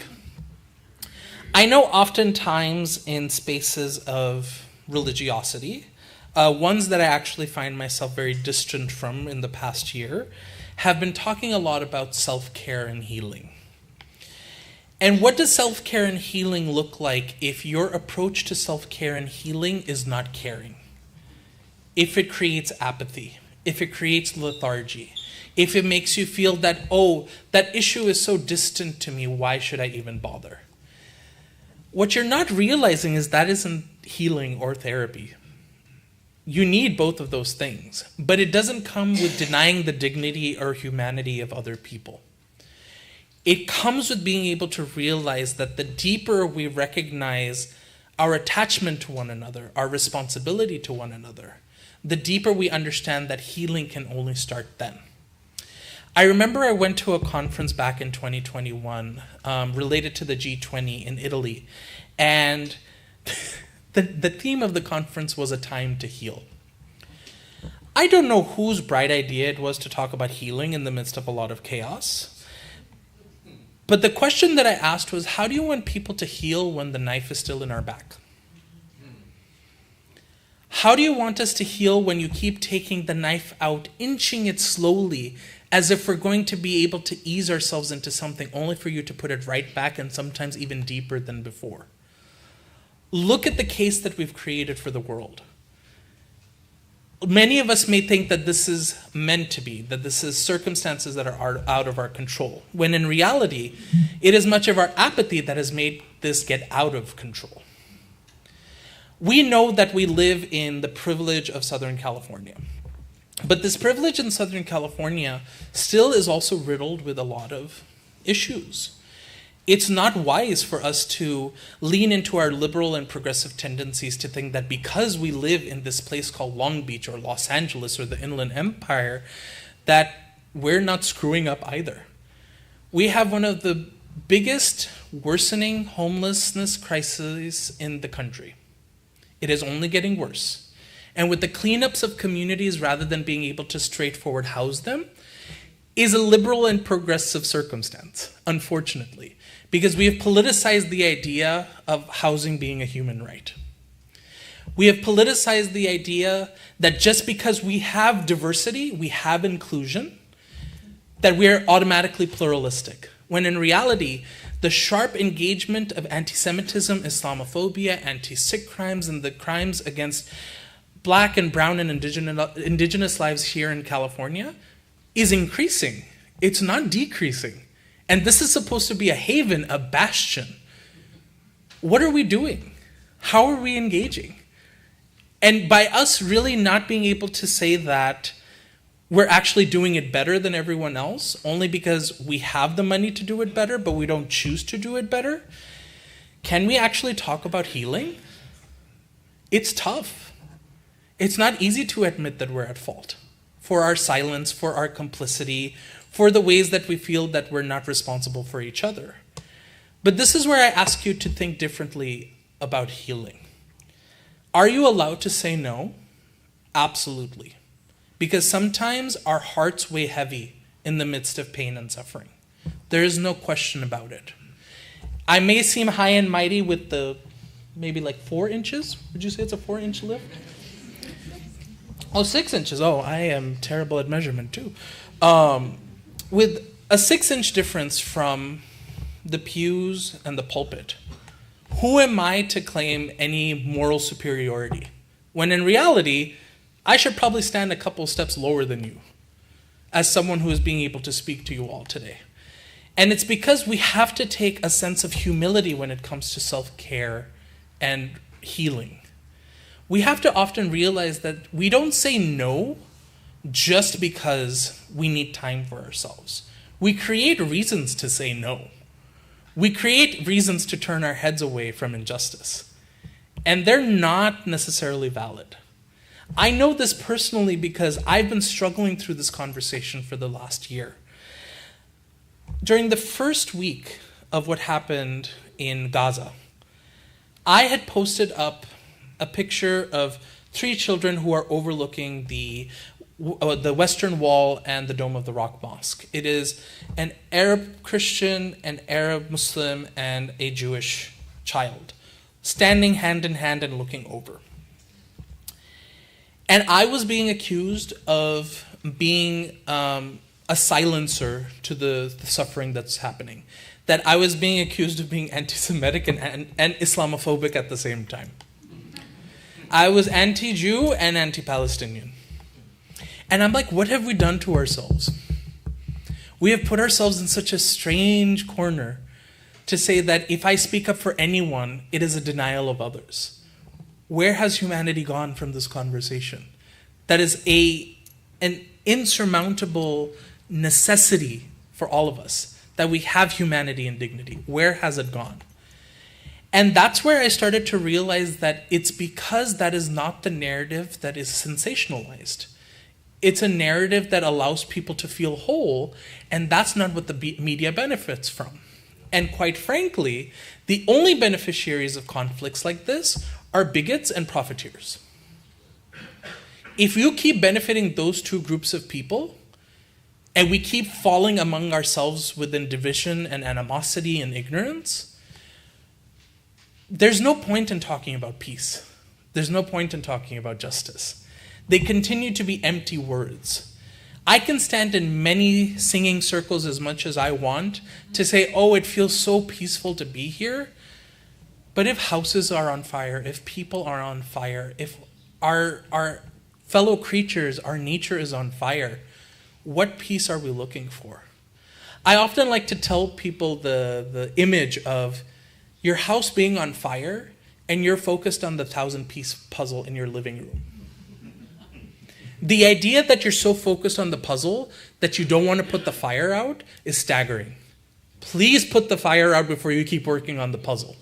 I know oftentimes in spaces of religiosity, ones that I actually find myself very distant from in the past year, have been talking a lot about self-care and healing. And what does self-care and healing look like if your approach to self-care and healing is not caring? If it creates apathy, if it creates lethargy, if it makes you feel that, oh, that issue is so distant to me, why should I even bother? What you're not realizing is that isn't healing or therapy. You need both of those things, but it doesn't come with denying the dignity or humanity of other people. It comes with being able to realize that the deeper we recognize our attachment to one another, our responsibility to one another, the deeper we understand that healing can only start then. I remember I went to a conference back in 2021 related to the G20 in Italy, and the theme of the conference was a time to heal. I don't know whose bright idea it was to talk about healing in the midst of a lot of chaos, but the question that I asked was, how do you want people to heal when the knife is still in our back? How do you want us to heal when you keep taking the knife out, inching it slowly, as if we're going to be able to ease ourselves into something only for you to put it right back and sometimes even deeper than before? Look at the case that we've created for the world. Many of us may think that this is meant to be, that this is circumstances that are out of our control, when in reality, it is much of our apathy that has made this get out of control. We know that we live in the privilege of Southern California. But this privilege in Southern California still is also riddled with a lot of issues. It's not wise for us to lean into our liberal and progressive tendencies to think that because we live in this place called Long Beach or Los Angeles or the Inland Empire, that we're not screwing up either. We have one of the biggest worsening homelessness crises in the country. It is only getting worse. And with the cleanups of communities rather than being able to straightforward house them is a liberal and progressive circumstance, unfortunately, because we have politicized the idea of housing being a human right. We have politicized the idea that just because we have diversity, we have inclusion, that we are automatically pluralistic, when in reality, the sharp engagement of anti-Semitism, Islamophobia, anti-Sikh crimes, and the crimes against Black and brown and indigenous lives here in California is increasing. It's not decreasing. And this is supposed to be a haven, a bastion. What are we doing? How are we engaging? And by us really not being able to say that we're actually doing it better than everyone else, only because we have the money to do it better, but we don't choose to do it better, can we actually talk about healing? It's tough. It's not easy to admit that we're at fault for our silence, for our complicity, for the ways that we feel that we're not responsible for each other. But this is where I ask you to think differently about healing. Are you allowed to say no? Absolutely. Because sometimes our hearts weigh heavy in the midst of pain and suffering. There is no question about it. I may seem high and mighty with the maybe like 4 inches. Would you say it's a 4-inch lift? Oh, 6 inches. Oh, I am terrible at measurement too. With a 6-inch difference from the pews and the pulpit, who am I to claim any moral superiority? When in reality, I should probably stand a couple steps lower than you as someone who is being able to speak to you all today. And it's because we have to take a sense of humility when it comes to self-care and healing. We have to often realize that we don't say no just because we need time for ourselves. We create reasons to say no. We create reasons to turn our heads away from injustice. And they're not necessarily valid. I know this personally because I've been struggling through this conversation for the last year. During the first week of what happened in Gaza, I had posted up a picture of 3 children who are overlooking the Western Wall and the Dome of the Rock Mosque. It is an Arab Christian, an Arab Muslim, and a Jewish child, standing hand in hand and looking over. And I was being accused of being a silencer to the suffering that's happening. That I was being accused of being anti-Semitic and Islamophobic at the same time. I was anti-Jew and anti-Palestinian. And I'm like, what have we done to ourselves? We have put ourselves in such a strange corner to say that if I speak up for anyone, it is a denial of others. Where has humanity gone from this conversation? That is an insurmountable necessity for all of us, that we have humanity and dignity. Where has it gone? And that's where I started to realize that it's because that is not the narrative that is sensationalized. It's a narrative that allows people to feel whole, and that's not what the media benefits from. And quite frankly, the only beneficiaries of conflicts like this are bigots and profiteers. If you keep benefiting those 2 groups of people, and we keep falling among ourselves within division and animosity and ignorance, there's no point in talking about peace. There's no point in talking about justice. They continue to be empty words. I can stand in many singing circles as much as I want to say, oh, it feels so peaceful to be here. But if houses are on fire, if people are on fire, if our fellow creatures, our nature is on fire, what peace are we looking for? I often like to tell people the image of your house being on fire and you're focused on the 1,000-piece puzzle in your living room. The idea that you're so focused on the puzzle that you don't want to put the fire out is staggering. Please put the fire out before you keep working on the puzzle.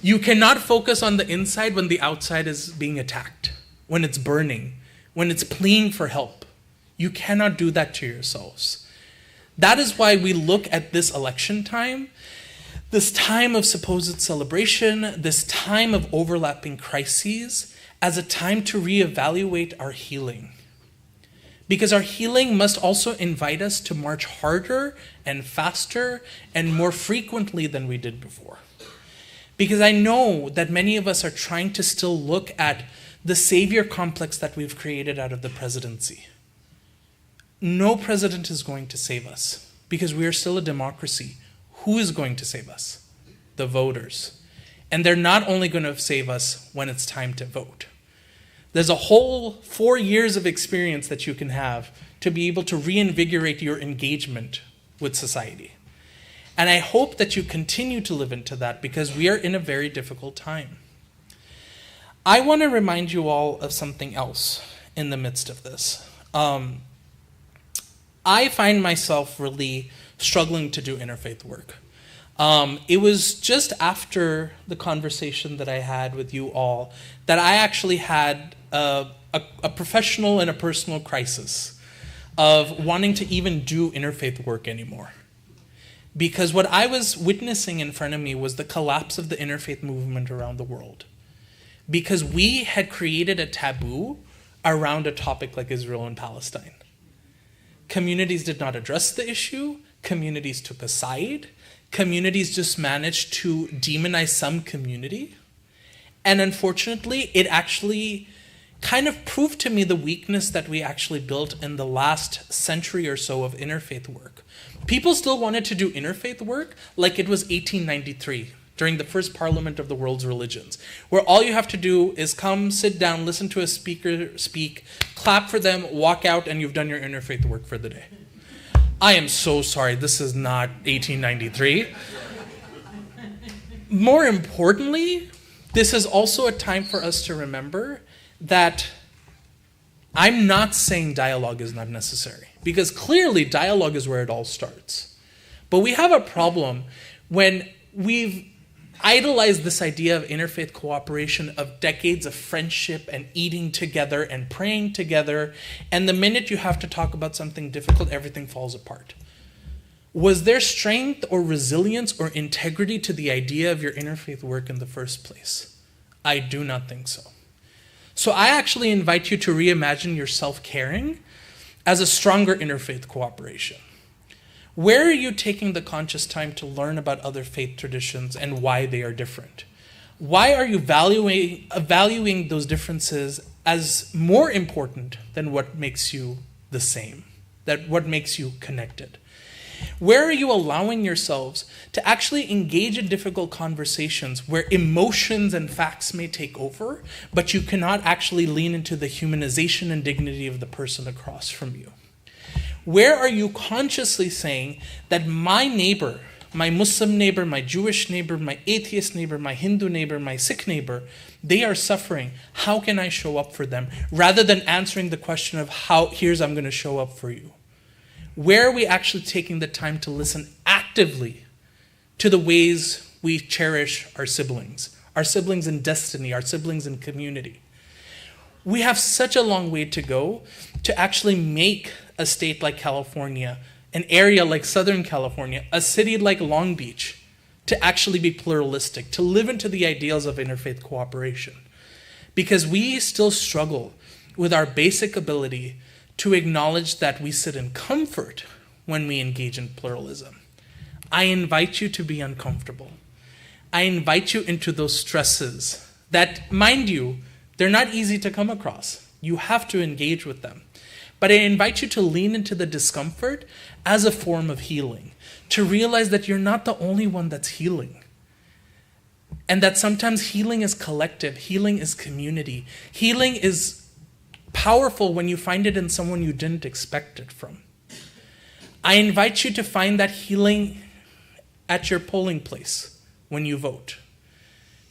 You cannot focus on the inside when the outside is being attacked, when it's burning, when it's pleading for help. You cannot do that to yourselves. That is why we look at this election time, this time of supposed celebration, this time of overlapping crises, as a time to reevaluate our healing. Because our healing must also invite us to march harder and faster and more frequently than we did before. Because I know that many of us are trying to still look at the savior complex that we've created out of the presidency. No president is going to save us because we are still a democracy. Who is going to save us? The voters. And they're not only going to save us when it's time to vote. There's a whole 4 years of experience that you can have to be able to reinvigorate your engagement with society. And I hope that you continue to live into that because we are in a very difficult time. I want to remind you all of something else in the midst of this. I find myself really struggling to do interfaith work. It was just after the conversation that I had with you all that I actually had a professional and a personal crisis of wanting to even do interfaith work anymore. Because what I was witnessing in front of me was the collapse of the interfaith movement around the world. Because we had created a taboo around a topic like Israel and Palestine. Communities did not address the issue. Communities took a side. Communities just managed to demonize some community. And unfortunately, it actually kind of proved to me the weakness that we actually built in the last century or so of interfaith work. People still wanted to do interfaith work like it was 1893, during the first parliament of the world's religions, where all you have to do is come, sit down, listen to a speaker speak, clap for them, walk out, and you've done your interfaith work for the day. I am so sorry, this is not 1893. More importantly, this is also a time for us to remember that I'm not saying dialogue is not necessary, because clearly dialogue is where it all starts. But we have a problem when we've idolized this idea of interfaith cooperation, of decades of friendship and eating together and praying together, and the minute you have to talk about something difficult, everything falls apart. Was there strength or resilience or integrity to the idea of your interfaith work in the first place? I do not think so. So I actually invite you to reimagine your self-caring as a stronger interfaith cooperation. Where are you taking the conscious time to learn about other faith traditions and why they are different? Why are you valuing those differences as more important than what makes you the same, that what makes you connected? Where are you allowing yourselves to actually engage in difficult conversations where emotions and facts may take over, but you cannot actually lean into the humanization and dignity of the person across from you? Where are you consciously saying that my neighbor, my Muslim neighbor, my Jewish neighbor, my atheist neighbor, my Hindu neighbor, my Sikh neighbor, they are suffering. How can I show up for them? Rather than answering the question of here's I'm going to show up for you. Where are we actually taking the time to listen actively to the ways we cherish our siblings in destiny, our siblings in community? We have such a long way to go to actually make a state like California, an area like Southern California, a city like Long Beach, to actually be pluralistic, to live into the ideals of interfaith cooperation. Because we still struggle with our basic ability to acknowledge that we sit in comfort when we engage in pluralism. I invite you to be uncomfortable. I invite you into those stresses that, mind you, they're not easy to come across. You have to engage with them. But I invite you to lean into the discomfort as a form of healing, to realize that you're not the only one that's healing. And that sometimes healing is collective, healing is community. Healing is powerful when you find it in someone you didn't expect it from. I invite you to find that healing at your polling place when you vote.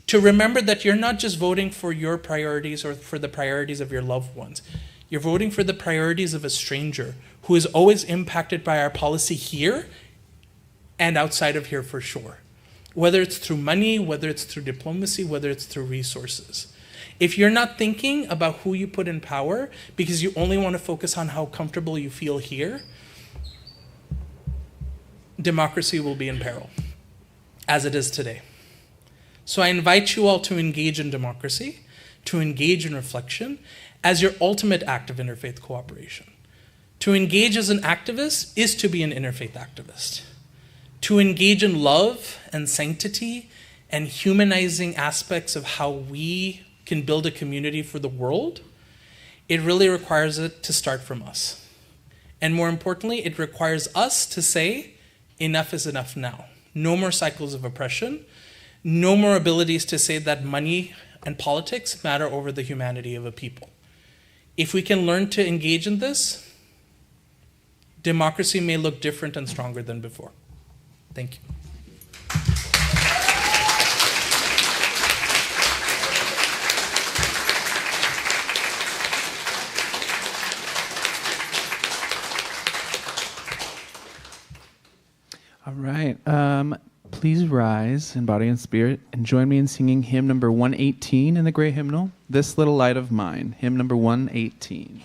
To remember that you're not just voting for your priorities or for the priorities of your loved ones. You're voting for the priorities of a stranger who is always impacted by our policy here and outside of here for sure. Whether it's through money, whether it's through diplomacy, whether it's through resources. If you're not thinking about who you put in power because you only want to focus on how comfortable you feel here, democracy will be in peril, as it is today. So I invite you all to engage in democracy, to engage in reflection as your ultimate act of interfaith cooperation. To engage as an activist is to be an interfaith activist. To engage in love and sanctity and humanizing aspects of how we can build a community for the world, it really requires it to start from us. And more importantly, it requires us to say, enough is enough now. No more cycles of oppression. No more abilities to say that money and politics matter over the humanity of a people. If we can learn to engage in this, democracy may look different and stronger than before. Thank you. All right. Please rise in body and spirit and join me in singing hymn number 118 in the Gray Hymnal, This Little Light of Mine, hymn number 118.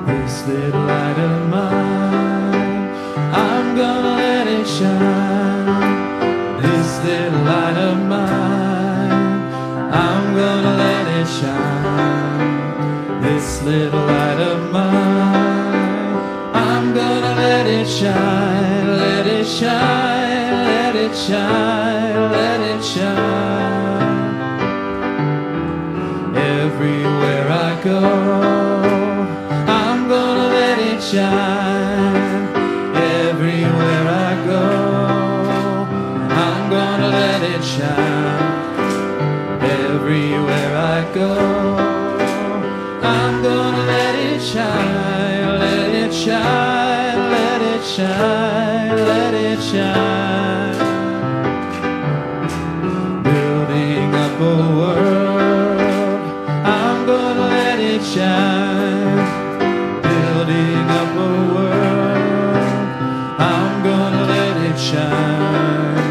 This little light of mine, I'm gonna let it shine. This little light of mine, I'm gonna let it shine. This little light of mine, I'm gonna let it shine. Let it shine, let it shine, let it shine. Everywhere I go, I'm gonna let it shine. Everywhere I go, I'm gonna let it shine. Everywhere I go, I'm gonna let it shine. Let it shine, let it shine, let it shine. Building up a world, I'm gonna let it shine. Building up a world, I'm gonna let it shine.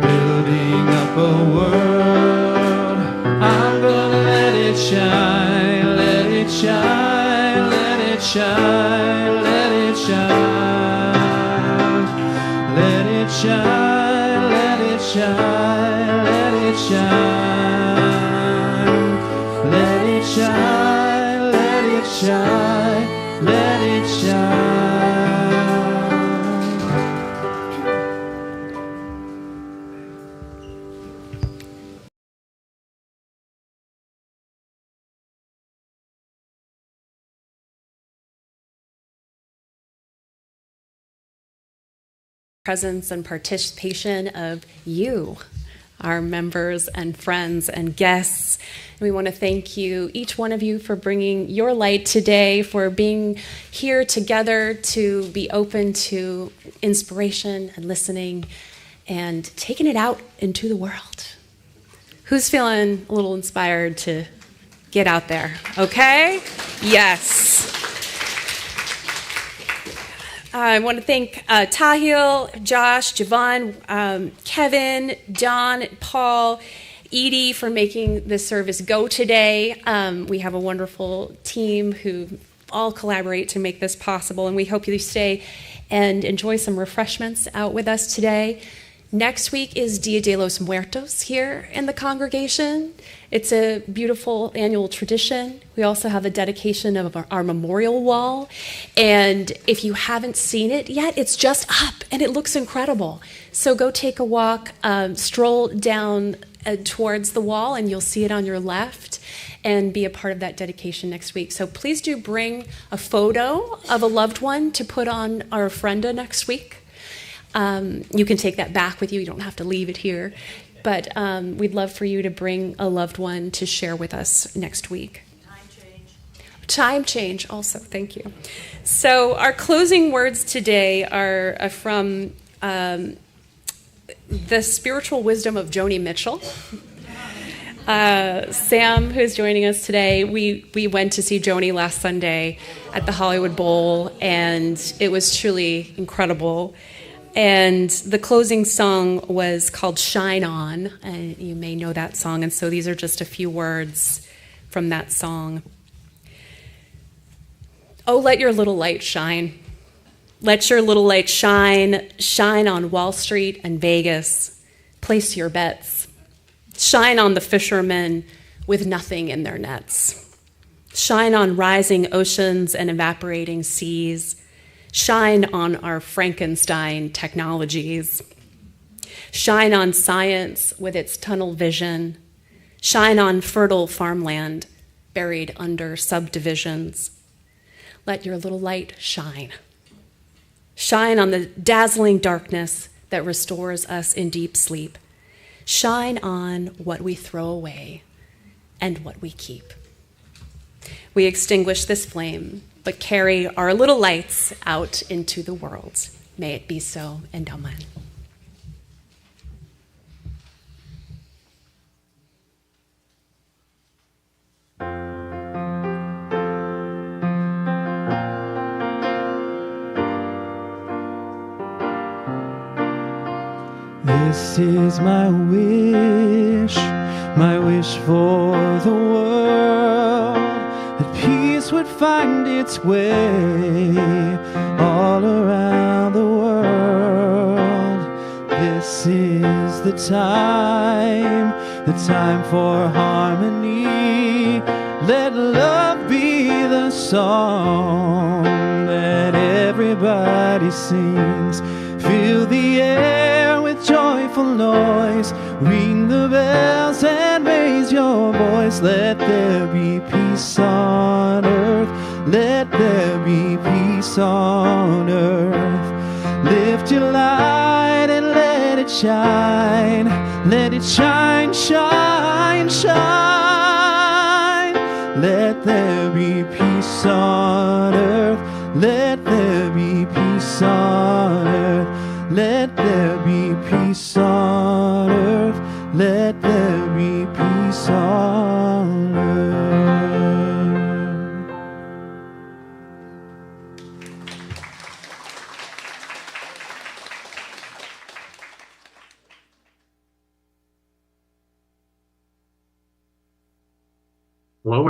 Building up a world, I'm gonna let it shine. Let it shine, let it shine, let it shine. Let it shine, let it shine, let it shine. Let it shine, let it shine, let it shine. Presence and participation of you, our members and friends and guests. And we want to thank you, each one of you, for bringing your light today, for being here together to be open to inspiration and listening and taking it out into the world. Who's feeling a little inspired to get out there? Okay? Yes. I want to thank Tahil, Josh, Javon, Kevin, Don, Paul, Edie for making this service go today. We have a wonderful team who all collaborate to make this possible, and we hope you stay and enjoy some refreshments out with us today. Next week is Dia de los Muertos here in the congregation. It's a beautiful annual tradition. We also have a dedication of our memorial wall. And if you haven't seen it yet, it's just up and it looks incredible. So go take a walk, stroll down towards the wall, and you'll see it on your left, and be a part of that dedication next week. So please do bring a photo of a loved one to put on our ofrenda next week. You can take that back with you. You don't have to leave it here. But we'd love for you to bring a loved one to share with us next week. Time change also, thank you. So our closing words today are from the spiritual wisdom of Joni Mitchell. Sam, who's joining us today, we went to see Joni last Sunday at the Hollywood Bowl, and it was truly incredible. And the closing song was called Shine On, and you may know that song, and so these are just a few words from that song. Oh, let your little light shine. Let your little light shine, shine on Wall Street and Vegas. Place your bets. Shine on the fishermen with nothing in their nets. Shine on rising oceans and evaporating seas. Shine on our Frankenstein technologies. Shine on science with its tunnel vision. Shine on fertile farmland buried under subdivisions. Let your little light shine. Shine on the dazzling darkness that restores us in deep sleep. Shine on what we throw away and what we keep. We extinguish this flame, but carry our little lights out into the world. May it be so, and amen. This is my wish for the world, that peace would find its way all around the world. This is the time for harmony. Let love be the song that everybody sings. Fill the air with joyful noise. Ring the bells and raise your voice. Let there be peace on earth. Let there be peace on earth. Lift your light and let it shine. Let it shine, shine, shine. Let there be peace on earth. Let there be peace on earth. Let there be peace on earth. Let there be peace on earth. Hello,